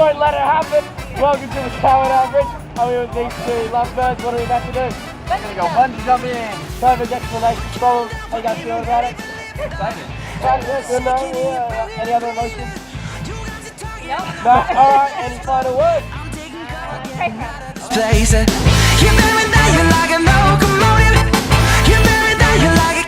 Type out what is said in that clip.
won't let it happen. Welcome to the Tower Bridge. I'm here with these two lovebirds. What are we about to do? We're gonna go bungee jumping. Perfect explanation from them. How you guys feeling about it? Excited. Good night. Yeah. Any other emotions? No. No? Alright, any final words? Place it. You bear it down, you're like a locomotive. You bear it down, you're like a